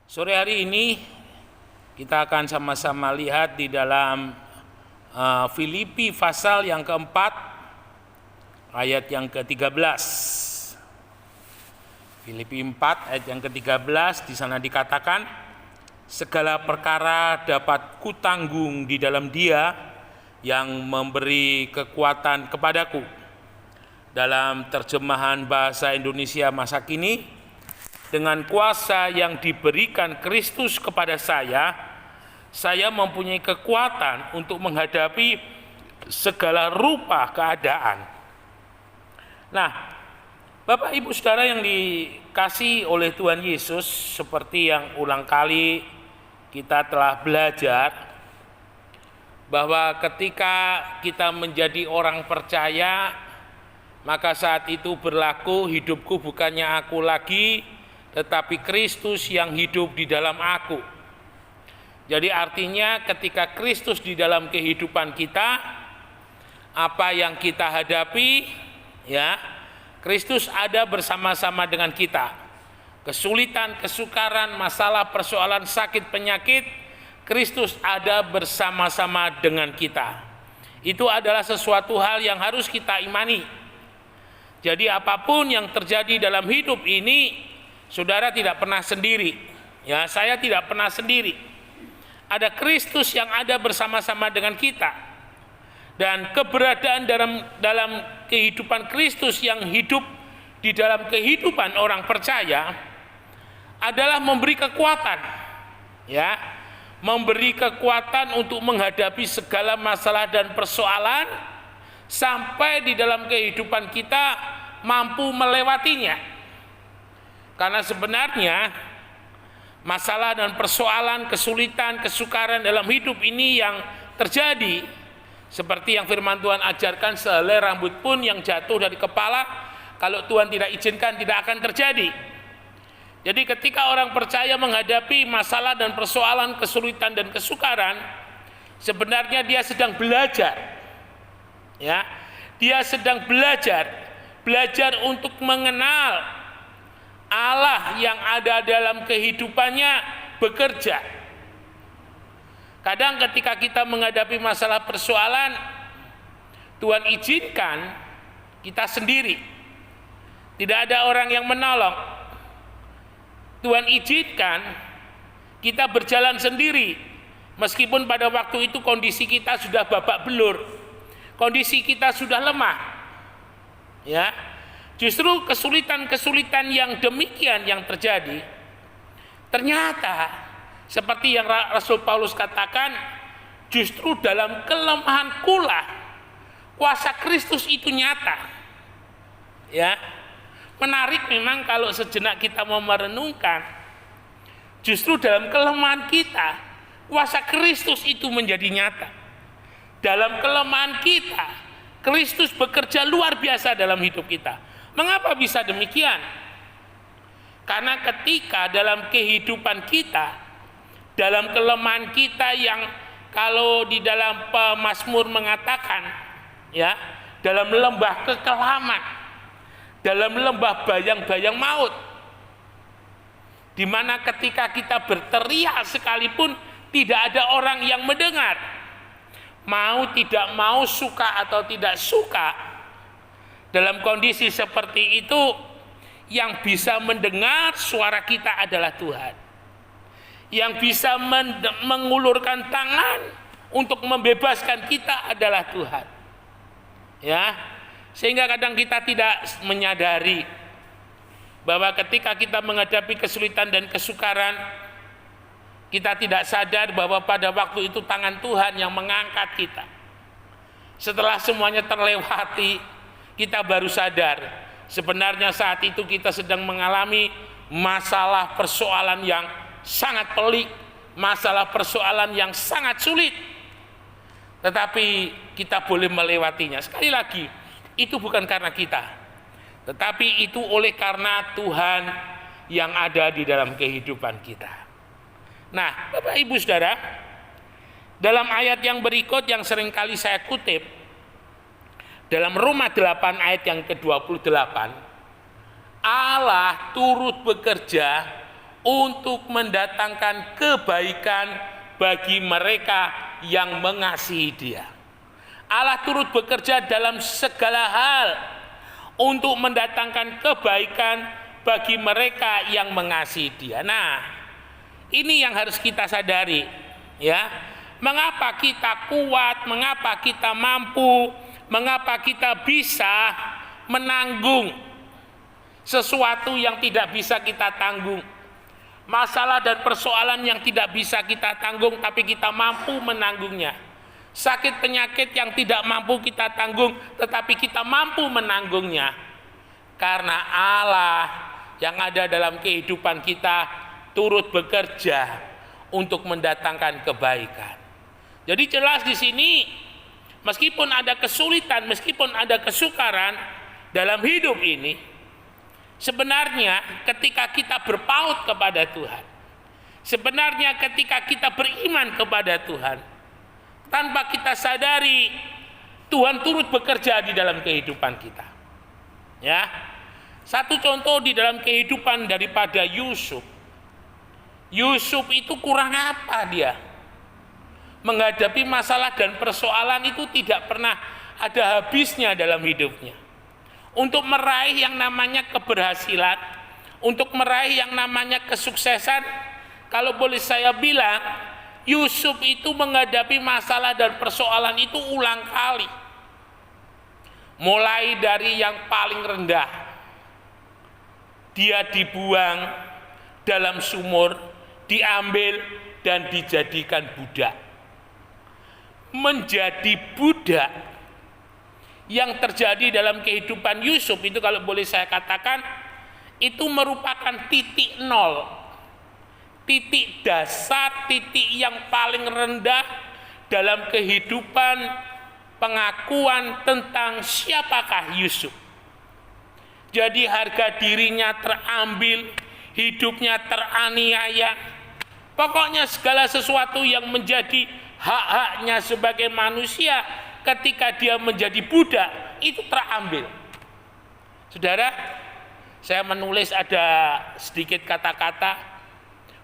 Sore hari ini kita akan sama-sama lihat di dalam Filipi pasal yang keempat ayat yang ke-13. Filipi 4 ayat yang ke-13, di sana dikatakan, segala perkara dapat kutanggung di dalam Dia yang memberi kekuatan kepadaku. Dalam terjemahan bahasa Indonesia masa kini, dengan kuasa yang diberikan Kristus kepada saya mempunyai kekuatan untuk menghadapi segala rupa keadaan. Nah, Bapak Ibu Saudara yang dikasihi oleh Tuhan Yesus, seperti yang ulang kali kita telah belajar, bahwa ketika kita menjadi orang percaya, maka saat itu berlaku, hidupku bukannya aku lagi, tetapi Kristus yang hidup di dalam aku. Jadi artinya ketika Kristus di dalam kehidupan kita, apa yang kita hadapi, ya, Kristus ada bersama-sama dengan kita. Kesulitan, kesukaran, masalah, persoalan, sakit, penyakit, Kristus ada bersama-sama dengan kita. Itu adalah sesuatu hal yang harus kita imani. Jadi apapun yang terjadi dalam hidup ini, saudara tidak pernah sendiri. Ya, saya tidak pernah sendiri. Ada Kristus yang ada bersama-sama dengan kita. Dan keberadaan dalam kehidupan Kristus yang hidup di dalam kehidupan orang percaya adalah memberi kekuatan. Ya, memberi kekuatan untuk menghadapi segala masalah dan persoalan sampai di dalam kehidupan kita mampu melewatinya. Karena sebenarnya masalah dan persoalan, kesulitan, kesukaran dalam hidup ini yang terjadi, seperti yang firman Tuhan ajarkan, sehelai rambut pun yang jatuh dari kepala, kalau Tuhan tidak izinkan tidak akan terjadi. Jadi ketika orang percaya menghadapi masalah dan persoalan, kesulitan dan kesukaran, sebenarnya dia sedang belajar. Ya, dia sedang belajar untuk mengenal Allah yang ada dalam kehidupannya bekerja. Kadang ketika kita menghadapi masalah persoalan, Tuhan izinkan kita sendiri. Tidak ada orang yang menolong. Tuhan izinkan kita berjalan sendiri. Meskipun pada waktu itu kondisi kita sudah babak belur. Kondisi kita sudah lemah. Ya. Justru kesulitan-kesulitan yang demikian yang terjadi, ternyata seperti yang Rasul Paulus katakan, justru dalam kelemahanku lah kuasa Kristus itu nyata. Ya, menarik memang kalau sejenak kita mau merenungkan, justru dalam kelemahan kita kuasa Kristus itu menjadi nyata. Dalam kelemahan kita, Kristus bekerja luar biasa dalam hidup kita. Mengapa bisa demikian? Karena ketika dalam kehidupan kita, dalam kelemahan kita yang kalau di dalam Mazmur mengatakan, ya, dalam lembah kekelaman, dalam lembah bayang-bayang maut, di mana ketika kita berteriak sekalipun tidak ada orang yang mendengar, mau tidak mau, suka atau tidak suka. Dalam kondisi seperti itu, yang bisa mendengar suara kita adalah Tuhan. Yang bisa mengulurkan tangan untuk membebaskan kita adalah Tuhan. Ya, sehingga kadang kita tidak menyadari bahwa ketika kita menghadapi kesulitan dan kesukaran, kita tidak sadar bahwa pada waktu itu tangan Tuhan yang mengangkat kita. Setelah semuanya terlewati, kita baru sadar sebenarnya saat itu kita sedang mengalami masalah persoalan yang sangat pelik, masalah persoalan yang sangat sulit, tetapi kita boleh melewatinya. Sekali lagi, itu bukan karena kita, tetapi itu oleh karena Tuhan yang ada di dalam kehidupan kita. Nah, Bapak Ibu Saudara, dalam ayat yang berikut yang seringkali saya kutip, dalam Roma 8 ayat yang ke-28, Allah turut bekerja untuk mendatangkan kebaikan bagi mereka yang mengasihi Dia. Allah turut bekerja dalam segala hal untuk mendatangkan kebaikan bagi mereka yang mengasihi Dia. Nah, ini yang harus kita sadari, ya. Mengapa kita kuat, mengapa kita mampu, mengapa kita bisa menanggung sesuatu yang tidak bisa kita tanggung. Masalah dan persoalan yang tidak bisa kita tanggung tapi kita mampu menanggungnya. Sakit penyakit yang tidak mampu kita tanggung tetapi kita mampu menanggungnya. Karena Allah yang ada dalam kehidupan kita turut bekerja untuk mendatangkan kebaikan. Jadi jelas di sini, meskipun ada kesulitan, meskipun ada kesukaran dalam hidup ini, sebenarnya ketika kita berpaut kepada Tuhan, sebenarnya ketika kita beriman kepada Tuhan, tanpa kita sadari Tuhan turut bekerja di dalam kehidupan kita. Ya, satu contoh di dalam kehidupan daripada Yusuf. Yusuf itu kurang apa dia? Menghadapi masalah dan persoalan itu tidak pernah ada habisnya dalam hidupnya. Untuk meraih yang namanya keberhasilan, untuk meraih yang namanya kesuksesan, kalau boleh saya bilang, Yusuf itu menghadapi masalah dan persoalan itu ulang kali. Mulai dari yang paling rendah, dia dibuang dalam sumur, diambil dan dijadikan budak. Menjadi budak yang terjadi dalam kehidupan Yusuf itu kalau boleh saya katakan itu merupakan titik nol, titik dasar, titik yang paling rendah dalam kehidupan pengakuan tentang siapakah Yusuf. Jadi harga dirinya terambil, hidupnya teraniaya. Pokoknya segala sesuatu yang menjadi hak-haknya sebagai manusia ketika dia menjadi budak itu terambil. Saudara, saya menulis ada sedikit kata-kata.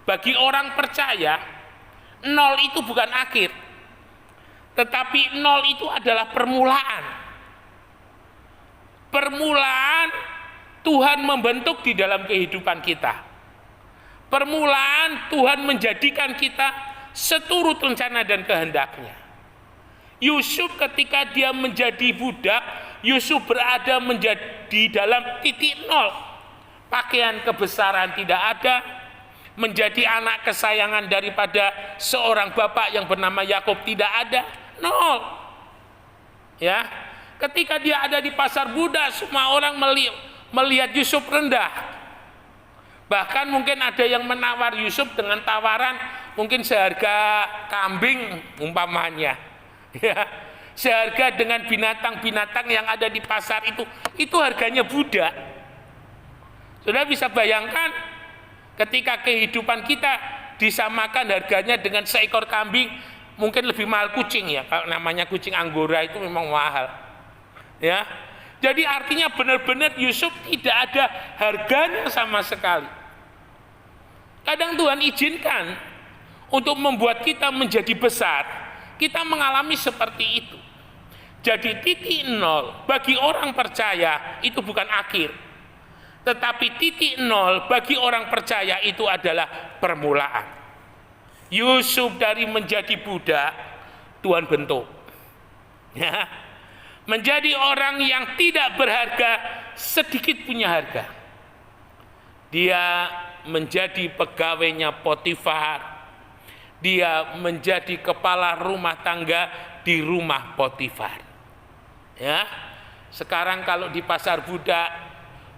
Bagi orang percaya, nol itu bukan akhir, tetapi nol itu adalah permulaan. Permulaan Tuhan membentuk di dalam kehidupan kita. Permulaan Tuhan menjadikan kita seturut rencana dan kehendaknya. Yusuf ketika dia menjadi budak, Yusuf berada menjadi dalam titik nol. Pakaian kebesaran tidak ada, menjadi anak kesayangan daripada seorang bapak yang bernama Yakub tidak ada, nol. Ya, ketika dia ada di pasar budak, semua orang melihat Yusuf rendah. Bahkan mungkin ada yang menawar Yusuf dengan tawaran mungkin seharga kambing umpamanya. Ya, seharga dengan binatang-binatang yang ada di pasar itu harganya budak. Sudah bisa bayangkan ketika kehidupan kita disamakan harganya dengan seekor kambing, mungkin lebih mahal kucing ya. Kalau namanya kucing Anggora itu memang mahal. Ya. Jadi artinya benar-benar Yusuf tidak ada harganya sama sekali. Kadang Tuhan izinkan untuk membuat kita menjadi besar. Kita mengalami seperti itu. Jadi titik nol bagi orang percaya itu bukan akhir. Tetapi titik nol bagi orang percaya itu adalah permulaan. Yusuf dari menjadi budak, Tuhan bentuk. Ya. Menjadi orang yang tidak berharga, sedikit punya harga. Dia menjadi pegawainya Potifar. Dia menjadi kepala rumah tangga di rumah Potifar. Ya. Sekarang kalau di pasar budak,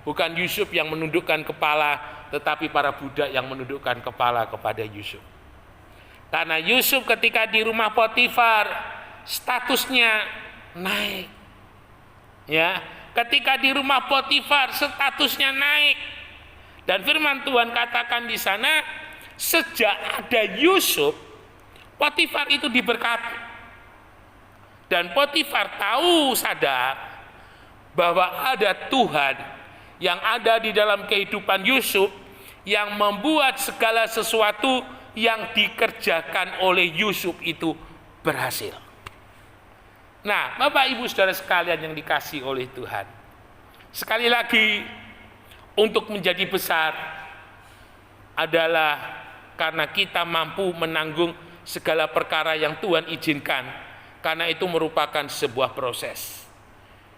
bukan Yusuf yang menundukkan kepala, tetapi para budak yang menundukkan kepala kepada Yusuf. Karena Yusuf ketika di rumah Potifar, statusnya naik. Ya, ketika di rumah Potifar, statusnya naik. Dan firman Tuhan katakan di sana, sejak ada Yusuf, Potifar itu diberkati. Dan Potifar tahu sadar bahwa ada Tuhan yang ada di dalam kehidupan Yusuf yang membuat segala sesuatu yang dikerjakan oleh Yusuf itu berhasil. Nah, Bapak Ibu Saudara sekalian yang dikasihi oleh Tuhan, sekali lagi, untuk menjadi besar adalah karena kita mampu menanggung segala perkara yang Tuhan izinkan, karena itu merupakan sebuah proses.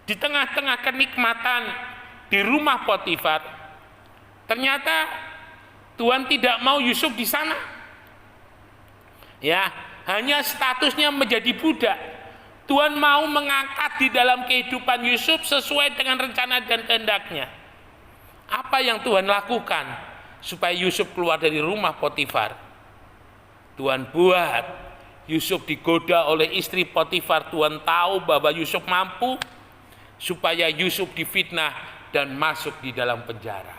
Di tengah-tengah kenikmatan di rumah Potifar, ternyata Tuhan tidak mau Yusuf di sana. Ya, hanya statusnya menjadi budak. Tuhan mau mengangkat di dalam kehidupan Yusuf sesuai dengan rencana dan kehendaknya. Apa yang Tuhan lakukan supaya Yusuf keluar dari rumah Potifar? Tuhan buat Yusuf digoda oleh istri Potifar. Tuhan tahu bahwa Yusuf mampu, supaya Yusuf difitnah dan masuk di dalam penjara.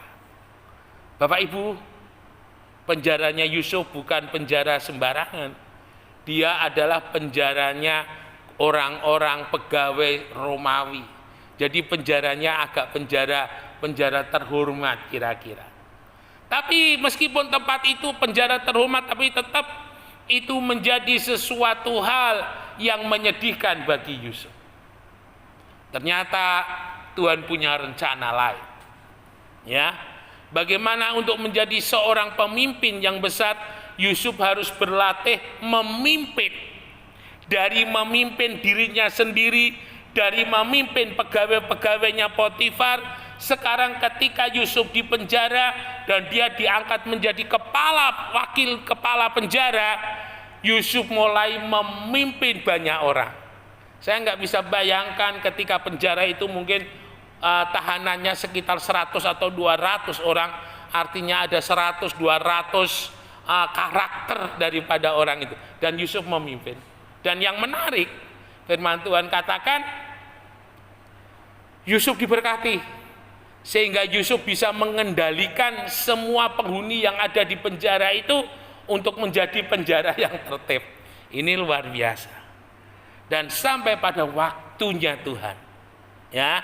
Bapak Ibu, penjaranya Yusuf bukan penjara sembarangan. Dia adalah penjaranya orang-orang pegawai Romawi. Jadi penjaranya agak penjara terhormat kira-kira. Tapi meskipun tempat itu penjara terhormat, tapi tetap itu menjadi sesuatu hal yang menyedihkan bagi Yusuf. Ternyata Tuhan punya rencana lain. Ya, bagaimana untuk menjadi seorang pemimpin yang besar, Yusuf harus berlatih memimpin. Dari memimpin dirinya sendiri, dari memimpin pegawai-pegawainya Potifar, sekarang ketika Yusuf di penjara dan dia diangkat menjadi wakil kepala penjara, Yusuf mulai memimpin banyak orang. Saya nggak bisa bayangkan ketika penjara itu mungkin tahanannya sekitar 100 atau 200 orang, artinya ada 100-200 karakter daripada orang itu, dan Yusuf memimpin. Dan yang menarik, firman Tuhan katakan Yusuf diberkati sehingga Yusuf bisa mengendalikan semua penghuni yang ada di penjara itu untuk menjadi penjara yang tertib. Ini luar biasa. Dan sampai pada waktunya Tuhan, ya,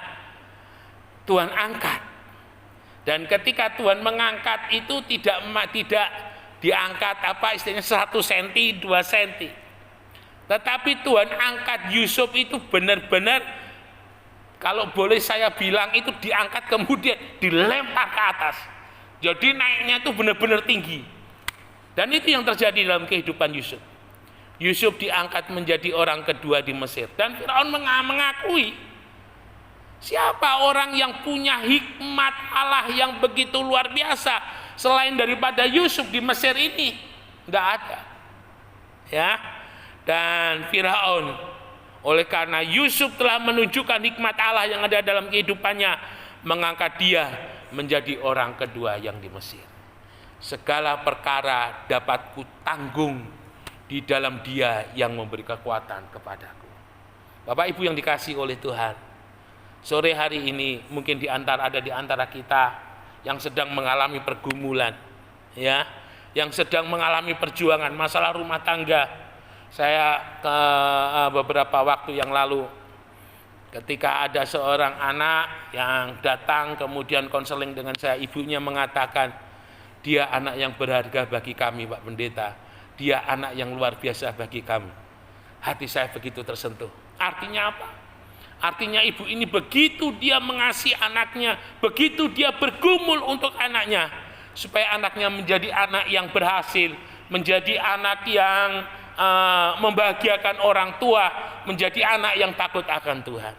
Tuhan angkat. Dan ketika Tuhan mengangkat itu tidak diangkat istilahnya 1 cm, 2 cm. Tetapi Tuhan angkat Yusuf itu benar-benar, kalau boleh saya bilang, itu diangkat kemudian dilempar ke atas. Jadi naiknya itu benar-benar tinggi. Dan itu yang terjadi dalam kehidupan Yusuf. Yusuf diangkat menjadi orang kedua di Mesir. Dan Firaun mengakui, siapa orang yang punya hikmat Allah yang begitu luar biasa selain daripada Yusuf di Mesir ini? Enggak ada. Ya. Dan Firaun, oleh karena Yusuf telah menunjukkan hikmat Allah yang ada dalam kehidupannya, mengangkat dia menjadi orang kedua yang di Mesir. Segala perkara dapat kutanggung di dalam Dia yang memberi kekuatan kepadaku. Bapak Ibu yang dikasihi oleh Tuhan, sore hari ini mungkin ada di antara kita yang sedang mengalami pergumulan, ya, yang sedang mengalami perjuangan masalah rumah tangga. Saya beberapa waktu yang lalu, ketika ada seorang anak yang datang kemudian konseling dengan saya, ibunya mengatakan, dia anak yang berharga bagi kami, Pak Pendeta. Dia anak yang luar biasa bagi kami. Hati saya begitu tersentuh. Artinya apa? Artinya ibu ini begitu dia mengasihi anaknya, begitu dia bergumul untuk anaknya, supaya anaknya menjadi anak yang berhasil, menjadi anak yang membahagiakan orang tua, menjadi anak yang takut akan Tuhan.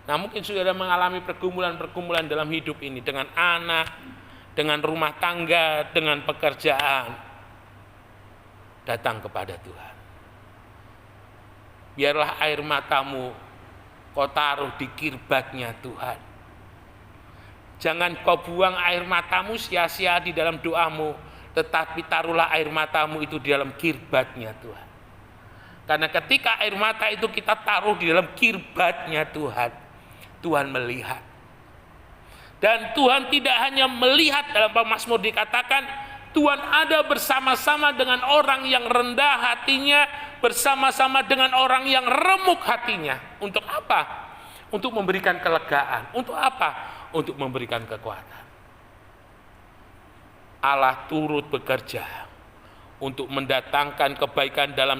Nah, mungkin saudara mengalami pergumulan-pergumulan dalam hidup ini, dengan anak, dengan rumah tangga, dengan pekerjaan. Datang kepada Tuhan. Biarlah air matamu kau taruh di kirbatnya Tuhan. Jangan kau buang air matamu sia-sia di dalam doamu, tetapi taruhlah air matamu itu di dalam kirbatnya Tuhan. Karena ketika air mata itu kita taruh di dalam kirbatnya Tuhan, Tuhan melihat. Dan Tuhan tidak hanya melihat, dalam Mazmur dikatakan, Tuhan ada bersama-sama dengan orang yang rendah hatinya, bersama-sama dengan orang yang remuk hatinya. Untuk apa? Untuk memberikan kelegaan. Untuk apa? Untuk memberikan kekuatan. Allah turut bekerja untuk mendatangkan kebaikan dalam